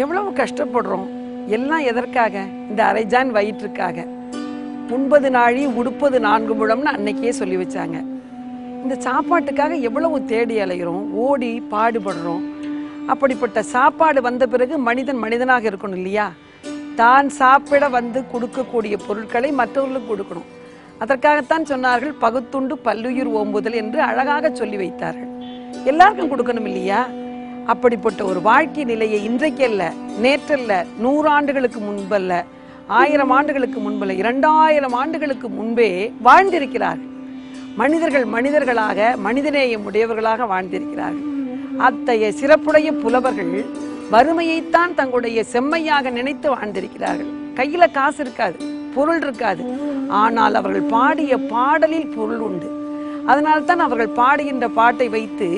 எவ்வளவு கஷ்டப்படுறோம் எல்லாம் எதற்காக? இந்த அரைஜான் வயிற்றுக்காக. உண்பது நாழி உடுப்பது 4 முழம்னு அன்னைக்கே சொல்லி வச்சாங்க. இந்த சாப்பாட்டுக்காக எவ்வளவு தேடி அலைகிறோம், ஓடி பாடுபடுறோம். அப்படிப்பட்ட சாப்பாடு வந்த பிறகு மனிதன் மனிதனாக இருக்கணும் இல்லையா? தான் சாப்பிட வந்து கொடுக்கக்கூடிய பொருட்களை மற்றவர்களுக்கு கொடுக்கணும். அதற்காகத்தான் சொன்னார்கள் பகுத்துண்டு பல்லுயிர் ஓம்புதல் என்று அழகாக சொல்லி வைத்தார்கள். எல்லாருக்கும் கொடுக்கணும் இல்லையா? அப்படிப்பட்ட ஒரு வாழ்க்கை நிலையை இன்றைக்கல்ல, நேற்றல்ல, 100 ஆண்டுகளுக்கு முன்பல்ல, 1000 ஆண்டுகளுக்கு முன்பல்ல, 2000 ஆண்டுகளுக்கு முன்பே வாழ்ந்திருக்கிறார்கள். மனிதர்கள் மனிதர்களாக, மனிதநேயம் உடையவர்களாக வாழ்ந்திருக்கிறார்கள். அத்தகைய சிறப்புடைய புலவர்கள் வறுமையைத்தான் தங்களுடைய செம்மையாக நினைத்து வாழ்ந்திருக்கிறார்கள். கையில காசு இருக்காது, பொருள் இருக்காது, ஆனால் அவர்கள் பாடிய பாடலில் பொருள் உண்டு. அதனால்தான் அவர்கள் பாடுகின்ற பாட்டை வைத்து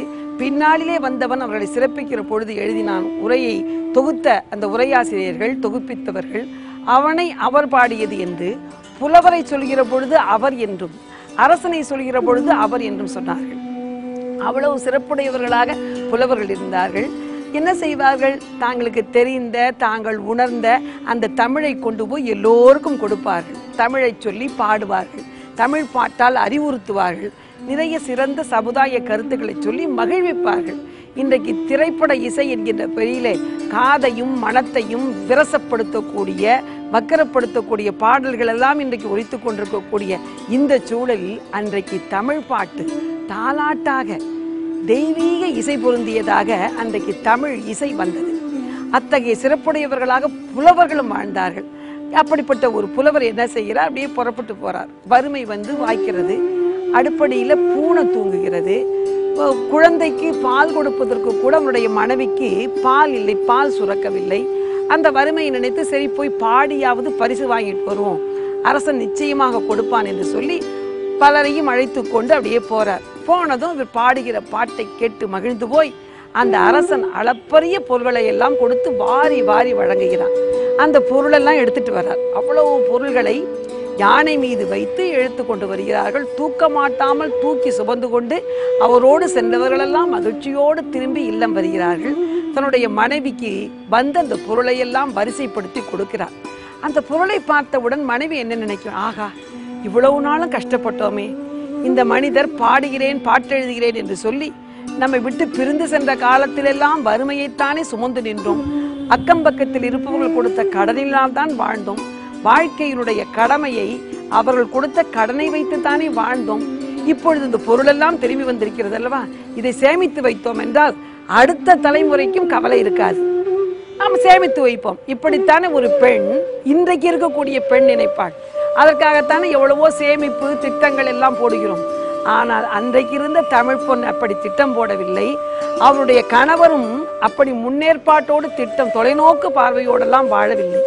பின்னாளிலே வந்தவன் அவர்களை சிறப்பிக்கிற பொழுது எழுதினான். உரையை தொகுத்த அந்த உரையாசிரியர்கள், தொகுப்பித்தவர்கள் அவனை அவர் பாடியது என்று, புலவரை சொல்கிற பொழுது அவர் என்றும், அரசனை சொல்கிற பொழுது அவர் என்றும் சொன்னார்கள். அவ்வளவு சிறப்புடையவர்களாக புலவர்கள் இருந்தார்கள். என்ன செய்வார்கள்? தாங்களுக்கு தெரிந்த, தாங்கள் உணர்ந்த அந்த தமிழை கொண்டு போய் எல்லோருக்கும் கொடுப்பார்கள். தமிழை சொல்லி பாடுவார்கள், தமிழ் பாட்டால் அறிவுறுத்துவார்கள், நிறைய சிறந்த சமுதாய கருத்துக்களை சொல்லி மகிழ்விப்பார்கள். இன்றைக்கு திரைப்பட இசை என்கின்ற பெயரிலே காதையும் மனத்தையும் விரசப்படுத்தக்கூடிய, வக்கரப்படுத்தக்கூடிய பாடல்கள் எல்லாம் இன்றைக்கு ஒலித்து கொண்டிருக்கக்கூடிய இந்த சூழலில் அன்றைக்கு தமிழ் பாட்டு தாலாட்டாக தெய்வீக இசை பொருந்தியதாக அன்றைக்கு தமிழ் இசை வந்தது. அத்தகைய சிறப்புடையவர்களாக புலவர்களும் வாழ்ந்தார்கள். அப்படிப்பட்ட ஒரு புலவர் என்ன செய்கிறார்? அப்படியே புறப்பட்டு போறார். வறுமை வந்து வாய்க்கிறது, அடுப்படியில பூனை தூங்குகிறது, குழந்தைக்கு பால் கொடுப்பதற்கு கூட அவனுடைய மனைவிக்கு பால் இல்லை, பால் சுரக்கவில்லை. அந்த வறுமையை நினைத்து சரி போய் பாடியாவது பரிசு வாங்கிட்டு வருவோம், அரசன் நிச்சயமாக கொடுப்பான் என்று சொல்லி பலரையும் அழைத்து கொண்டு அப்படியே போறார். போனதும் இவர் பாடுகிற பாட்டை கேட்டு மகிழ்ந்து போய் அந்த அரசன் அளப்பரிய பொருள்களை எல்லாம் கொடுத்து வாரி வாரி வழங்குகிறான். அந்த பொருளெல்லாம் எடுத்துட்டு வர்றார். அவ்வளவு பொருள்களை யானை மீது வைத்து இழுத்து கொண்டு வருகிறார்கள். தூக்க மாட்டாமல் தூக்கி சுமந்து கொண்டு அவரோடு சென்றவர்களெல்லாம் மகிழ்ச்சியோடு திரும்பி இல்லம் வருகிறார்கள். தன்னுடைய மனைவிக்கு வந்த அந்த பொருளை எல்லாம் வரிசைப்படுத்தி கொடுக்கிறார். அந்த பொருளை பார்த்தவுடன் மனைவி என்ன நினைக்கும்? ஆகா, இவ்வளவு நாளும் கஷ்டப்பட்டோமே, இந்த மனிதர் பாடுகிறேன் பாட்டெழுதுகிறேன் என்று சொல்லி நம்மை விட்டு பிரிந்து சென்ற காலத்திலெல்லாம் வறுமையைத்தானே சுமந்து நின்றோம், அக்கம் பக்கத்தில் இருப்பவர்கள் கொடுத்த கடனினால் தான் வாழ்ந்தோம், வாழ்க்கையினுடைய கடமையை அவர்கள் கொடுத்த கடனை வைத்துத்தானே வாழ்ந்தோம், இப்பொழுது இந்த பொருளெல்லாம் திரும்பி வந்திருக்கிறது அல்லவா, இதை சேமித்து வைத்தோம் என்றால் அடுத்த தலைமுறைக்கும் கவலை இருக்காது, நாம் சேமித்து வைப்போம். இப்படித்தானே ஒரு பெண், இன்றைக்கு இருக்கக்கூடிய பெண் நினைப்பாள். அதற்காகத்தானே எவ்வளவோ சேமிப்பு திட்டங்கள் எல்லாம் போடுகிறோம். ஆனால் அன்றைக்கு இருந்த தமிழ் பொண்ணு அப்படி திட்டம் போடவில்லை. அவருடைய கணவரும் அப்படி முன்னேற்பாட்டோடு திட்டம், தொலைநோக்கு பார்வையோடெல்லாம் வாழவில்லை.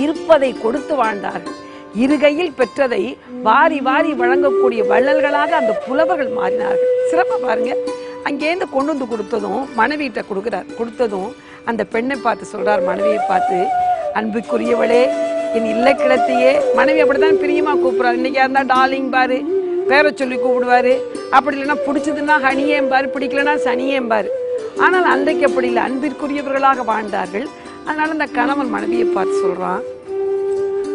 இருப்பதை கொடுத்து வாழ்ந்தார்கள். இருகையில் பெற்றதை வாரி வாரி வழங்கக்கூடிய வள்ளல்களாக அந்த புலவர்கள் மாறினார்கள். சிறப்பா பாருங்க, அங்கேருந்து கொண்டு வந்து கொடுத்ததும் மனைவியிட்ட கொடுக்கிறார். கொடுத்ததும் அந்த பெண்ணை பார்த்து சொல்றார், மனைவியை பார்த்து, அன்புக்குரியவளே, என் இல்லை கிடத்தையே. மனைவி அப்படித்தான் பிரியமா கூப்பிடுறாரு. இன்னைக்கு இருந்தா டார்லிங் பாரு, பேரை சொல்லி கூப்பிடுவாரு. அப்படி இல்லைன்னா பிடிச்சதுன்னா ஹனியேம்பாரு, பிடிக்கலன்னா சனியேம்பாரு. ஆனால் அன்றைக்கு அப்படி இல்லை, அன்பிற்குரியவர்களாக வாழ்ந்தார்கள். அதனால அந்த கணவன் மனைவியை பார்த்து சொல்றான்,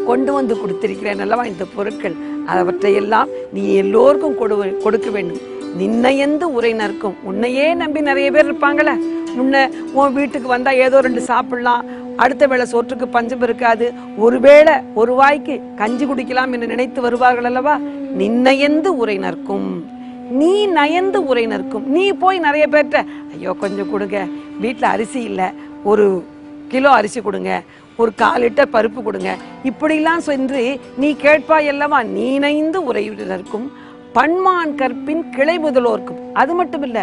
கொண்டு வந்து கொடுத்திருக்கிறேன் அல்லவா இந்த பொருட்கள், அவற்றையெல்லாம் நீ எல்லோருக்கும் கொடுக்க வேண்டும். நின்னையந்து உரையினருக்கும், உன்னையே நம்பி நிறைய பேர் இருப்பாங்களே, உன்னை உன் வீட்டுக்கு வந்தா ஏதோ 2 சாப்பிடலாம், அடுத்த வேளை சோற்றுக்கு பஞ்சம் இருக்காது, ஒருவேளை ஒரு வாய்க்கு கஞ்சி குடிக்கலாம் என்று நினைத்து வருவார்கள் அல்லவா, நின்னையந்து உரையினருக்கும், நீ நயந்து உரையினருக்கும். நீ போய் நிறைய பேர்ட்ட, ஐயோ கொஞ்சம் கொடுங்க, வீட்டில் அரிசி இல்லை, 1 கிலோ அரிசி கொடுங்க, 1/4 லிட்டர் பருப்பு கொடுங்க, இப்படிலாம் சென்று நீ கேட்பாய் அல்லவா, நீ நைந்து உரையினருக்கும் பன்மான் கற்பின் கிளை முதலோர்க்கும். அது மட்டும் இல்ல,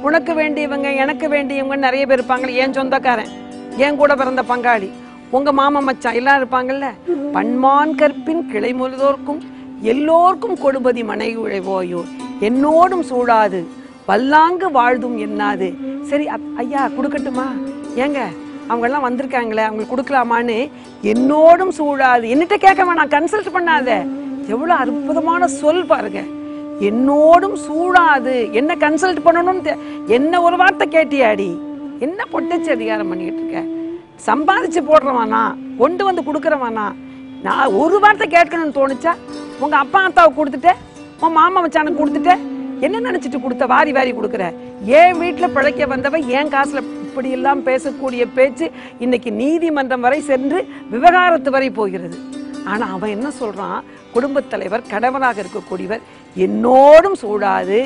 உனக்கு வேண்டியவங்க எனக்கு வேண்டியவங்க நிறைய பேர் இருப்பாங்க, என் சொந்தக்காரன், என் கூட பிறந்த பங்காளி, உங்க மாமா மச்சான் எல்லாம் இருப்பாங்கல்ல. பன்மான் கற்பின் கிளை முதலோர்க்கும் எல்லோருக்கும் கொடுபதி மனை உழைவோயோ, என்னோடும் சூழாது வல்லாங்கு வாழ்தும் என்னாது. சரி ஐயா கொடுக்கட்டுமா, ஏங்க அவங்கெல்லாம் வந்திருக்காங்களே, அவங்களுக்கு கொடுக்கலாமான்னு என்னோடும் சூழாது. என்னட்ட கேட்க வேணாம், கன்சல்ட் பண்ணாத. எவ்வளவு அற்புதமான சொல் பாருங்க. என்னோடும் சூழாது, என்ன கன்சல்ட் பண்ணணும்னு என்ன ஒரு வார்த்தை கேட்டியாடி? என்ன பொட்டச்சு அதிகாரம் பண்ணிட்டு இருக்க? சம்பாதிச்சு போடுறவானா, கொண்டு வந்து கொடுக்கறவானா? நான் ஒரு வார்த்தை கேட்கணும்னு தோணுச்சா? உங்க அப்பா அத்தாவுக்கு கொடுத்துட்ட, உன் மாமா மச்சானுக்கு கொடுத்துட்ட, என்ன நினைச்சிட்டு கொடுத்த? வாரி வாரி கொடுக்குற. ஏன் வீட்டுல பிழைக்க வந்தவ ஏன் காசுல இப்படி எல்லாம் பேசக்கூடிய பேச்சு இன்னைக்கு நீதிமன்றம் வரை சென்று விவகாரத்து வரை போகிறது. ஆனா அவன் என்ன சொல்றான்? குடும்பத் தலைவர், கணவனாக இருக்கக்கூடியவர், என்னோடும் சூடாது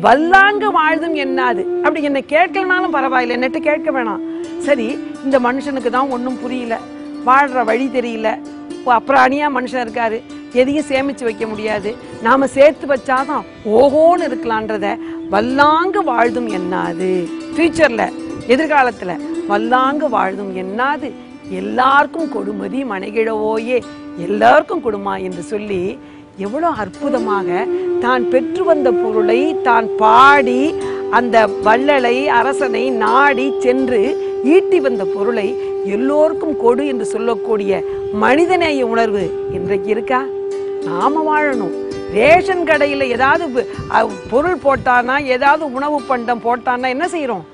வல்லாங்க வாழ்தும் என்னாது. அப்படி என்னை கேட்கலனாலும் பரவாயில்லை, என்னட்டு கேட்க வேணாம். சரி, இந்த மனுஷனுக்கு தான் ஒன்றும் புரியல, வாழ்ற வழி தெரியல, அப்புறம் அணியா மனுஷன் இருக்காரு, எதையும் சேமிச்சு வைக்க முடியாது, நாம சேர்த்து வச்சாதான் ஓஹோன்னு இருக்கலான்றத வல்லாங்க வாழ்தும் என்னாது. ஃபியூச்சர்ல, எதிர்காலத்துல வல்லாங்க வாழ்தும் என்னாது, எல்லாருக்கும் கொடுமதி மனைகிழவோயே, எல்லாருக்கும் கொடுமா என்று சொல்லி எவ்வளோ அற்புதமாக தான் பெற்று வந்த பொருளை தான் பாடி அந்த வள்ளலை அரசனை நாடி சென்று ஈட்டி வந்த பொருளை எல்லோருக்கும் கொடு என்று சொல்லக்கூடிய மனிதநேய உணர்வு இன்றைக்கு இருக்கா? நாம வாழணும். ரேஷன் கடையில் ஏதாவது பொருள் போட்டானா, ஏதாவது உணவு பண்டம் போட்டானா என்ன செய்யறோம்?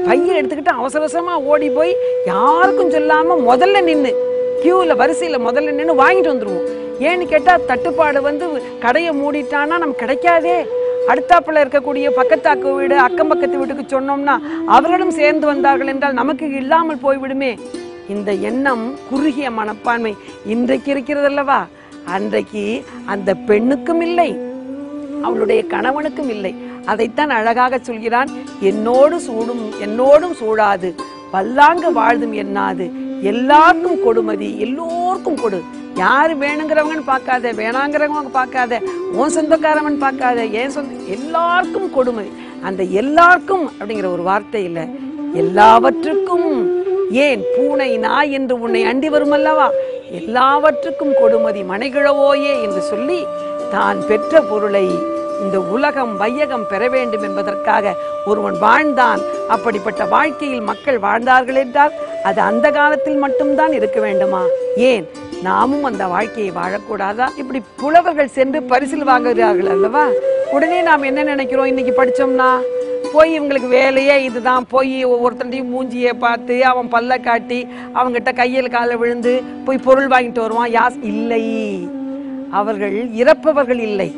பையை எடுத்துக்கிட்டு அவசர அவசரமா ஓடி போய் யாருக்கும் சொல்லாம முதல்ல நின்று கியூல வரிசையில முதல்ல நின்று வாங்கிட்டு வந்துருவோம். ஏன்னு கேட்டா தட்டுப்பாடு வந்து கடையை மூடிட்டானா நமக்கு கிடைக்காதே. அடுத்தாப்புல இருக்கக்கூடிய பக்கத்தாக்கு வீடு, அக்கம் பக்கத்து வீட்டுக்கு சொன்னோம்னா அவர்களும் சேர்ந்து வந்தார்கள் என்றால் நமக்கு இல்லாமல் போய்விடுமே. இந்த எண்ணம், குறுகிய மனப்பான்மை இன்றைக்கு இருக்கிறதல்லவா, அன்றைக்கு அந்த பெண்ணுக்கும் இல்லை, அவளுடைய கணவனுக்கும் இல்லை. அதைத்தான் அழகாக சொல்கிறான். என்னோடும் சூழாது வல்லாங்க வாழ்தும் என்னாது, எல்லாருக்கும் கொடுமதி, எல்லோருக்கும் கொடு. யாரு வேணுங்கிறவங்கன்னு பார்க்காத, வேணாங்கிறவங்க பார்க்காத, உன் சொந்தக்காரவன் பார்க்காத, ஏன் சொந்த, எல்லாருக்கும் கொடுமதி. அந்த எல்லாருக்கும் அப்படிங்கிற ஒரு வார்த்தை இல்லை, எல்லாவற்றுக்கும். ஏன் பூனை நாய் என்று உன்னை அண்டி வரும் அல்லவா, எல்லாவற்றுக்கும் கொடுமதி மனைகிழவோயே என்று சொல்லி தான் பெற்ற பொருளை இந்த உலகம் வையகம் பெற வேண்டும் என்பதற்காக ஒருவன் வாழ்ந்தான். அப்படிப்பட்ட வாழ்க்கையில் மக்கள் வாழ்ந்தார்கள் என்றால் அது அந்த காலத்தில் மட்டும்தான் இருக்க வேண்டுமா? ஏன் நாமும் அந்த வாழ்க்கையை வாழக்கூடாதா? இப்படி புலவர்கள் சென்று பரிசில் வாங்குகிறார்கள் அல்லவா, உடனே நாம் என்ன நினைக்கிறோம்? இன்னைக்கு படிச்சோம்னா போய் இவங்களுக்கு வேலையே இதுதான், போய் ஒவ்வொருத்தரையும் மூஞ்சியை பார்த்து அவன் பல்ல காட்டி அவங்ககிட்ட கையில் கால விழுந்து போய் பொருள் வாங்கிட்டு வருவான். இல்லை, அவர்கள் இறப்பவர்கள் இல்லை,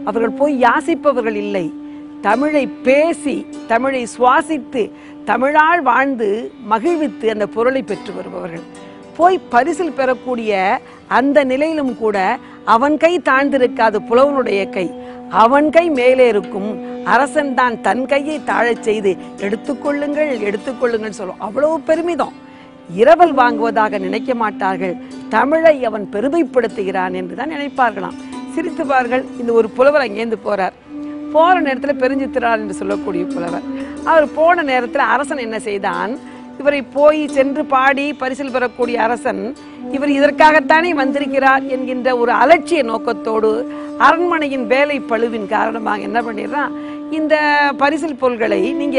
அவர்கள் போய் யாசிப்பவர்கள் இல்லை. தமிழை பேசி, தமிழை சுவாசித்து, தமிழால் வாழ்ந்து மகிழ்வித்து அந்த பொருளை பெற்று வருபவர்கள். போய் பரிசில் பெறக்கூடிய அந்த நிலையிலும் கூட அவன் கை தாழ்ந்திருக்காது, புலவனுடைய கை. அவன் கை மேலே இருக்கும். அரசன் தான் தன் கையை தாழச் செய்து எடுத்துக்கொள்ளுங்கள் எடுத்துக்கொள்ளுங்கள் சொல்லும். அவ்வளவு பெருமிதம். இரவல் வாங்குவதாக நினைக்க மாட்டார்கள். தமிழை அவன் பெருமைப்படுத்துகிறான் என்றுதான் நினைப்பார்களாம். சிரித்துப்பார்கள். இந்த ஒரு புலவர் அங்கேருந்து போறார். போற நேரத்தில் பெருஞ்சித்திரார் என்று சொல்லக்கூடிய புலவர். அவர் போன நேரத்தில் அரசன் என்ன செய்தான்? இவரை போய் சென்று பாடி பரிசில் பெறக்கூடிய அரசன் இவர் இதற்காகத்தானே வந்திருக்கிறார் என்கின்ற ஒரு அலட்சிய நோக்கத்தோடு அரண்மனையின் வேலை பழுவின் காரணமாக என்ன பண்ணிடுறான்? இந்த பரிசில் பொருள்களை நீங்க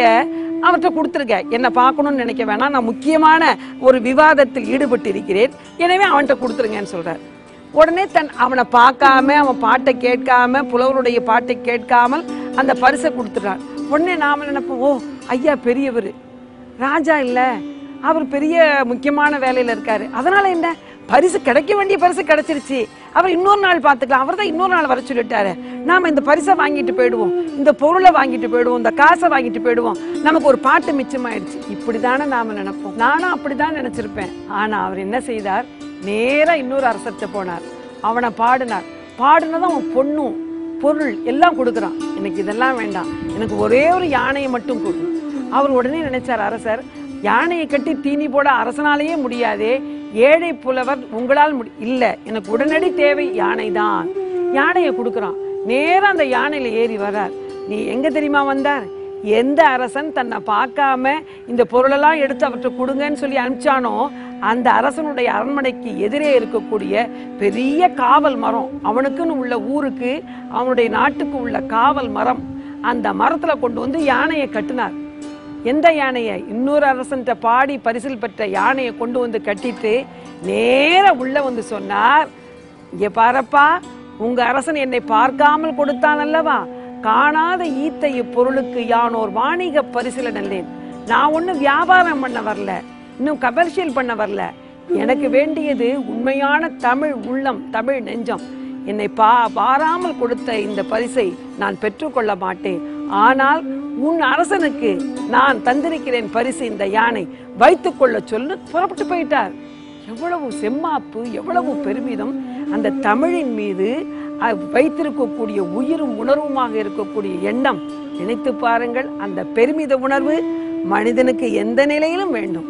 அவற்றை கொடுத்துருக்க, என்னை பார்க்கணும்னு நினைக்க வேணாம், நான் முக்கியமான ஒரு விவாதத்தில் ஈடுபட்டு இருக்கிறேன், எனவே அவன்கிட்ட கொடுத்துருங்கன்னு சொல்றார். உடனே அவனை பார்க்காம, அவன் பாட்டை கேட்காம, புலவருடைய பாட்டை கேட்காமல் அந்த பரிசை கொடுத்துட்டான். உடனே நாம நினைப்போம், ஓ ஐயா பெரியவர், ராஜா இல்ல, அவர் பெரிய முக்கியமான வேலையில இருக்காரு, அதனால என்ன, பரிசு கிடைக்க வேண்டிய பரிசு கிடைச்சிருச்சு, அவர் இன்னொரு நாள் பார்த்துக்கலாம், அவர் தான் இன்னொரு நாள் வர சொல்லிட்டாரு, நாம இந்த பரிசை வாங்கிட்டு போயிடுவோம், இந்த பொருளை வாங்கிட்டு போயிடுவோம், இந்த காசை வாங்கிட்டு போயிடுவோம், நமக்கு ஒரு பாட்டு மிச்சமாயிடுச்சு. இப்படித்தானே நாம நினைப்போம். நானும் அப்படிதான் நினைச்சிருப்பேன். ஆனா அவர் என்ன செய்தார்? நேரா இன்னொரு அரசர்கிட்ட போனார். அவனை பாடினார். பாடினதான் அவன் பொண்ணும் பொருள் எல்லாம் கொடுக்குறான். எனக்கு இதெல்லாம் வேண்டாம், எனக்கு ஒரே ஒரு யானையை மட்டும் கொடு. அவர் உடனே நினைச்சார், அரசர் யானையை கட்டி தீனி போட அரசனாலேயே முடியாதே, ஏழை புலவர் உங்களால் இல்ல, எனக்கு உடனடி தேவை யானை தான். யானையை கொடுக்குறான். நேரம் அந்த யானையில ஏறி வர்றார். நீ எங்க தெரியுமா வந்தார்? எந்த அரசன் தன்னை பார்க்காம இந்த பொருளெல்லாம் எடுத்து அவற்றை கொடுங்கன்னு சொல்லி அனுப்பிச்சானோ அந்த அரசனுடைய அரண்மனைக்கு எதிரே இருக்கக்கூடிய பெரிய காவல் மரம், அவனுக்குன்னு உள்ள ஊருக்கு, அவனுடைய நாட்டுக்கு உள்ள காவல் மரம், அந்த மரத்துல கொண்டு வந்து யானையை கட்டினார். எந்த யானையை? இன்னொரு அரசன்ட்ட பாடி பரிசில் பெற்ற யானையை கொண்டு வந்து கட்டிட்டு நேர உள்ள வந்து சொன்னார், இங்க பாரப்பா, உங்க அரசன் என்னை பார்க்காமல் கொடுத்தான் அல்லவா, காணாத ஈத்த இப்பொருளுக்கு யானோர் வாணிக பரிசில நல்லேன். நான் ஒன்னும் வியாபாரம் பண்ண வரல, இன்னும் கமர்ஷியல் பண்ண வரல. எனக்கு வேண்டியது உண்மையான தமிழ் உள்ளம், தமிழ் நெஞ்சம். என்னை பாராமல் கொடுத்த இந்த பரிசை நான் பெற்றுக்கொள்ள மாட்டேன். ஆனால் உன் அரசனுக்கு நான் தந்திருக்கிறேன் பரிசு, இந்த யானை வைத்துக் கொள்ள சொல்லு புறப்பட்டு போயிட்டார். எவ்வளவு செம்மாப்பு, எவ்வளவு பெருமிதம்! அந்த தமிழின் மீது வைத்திருக்கக்கூடிய உயிரும் உணர்வுமாக இருக்கக்கூடிய எண்ணம், நினைத்து பாருங்கள். அந்த பெருமித உணர்வு மனிதனுக்கு எந்த நிலையிலும் வேண்டும்.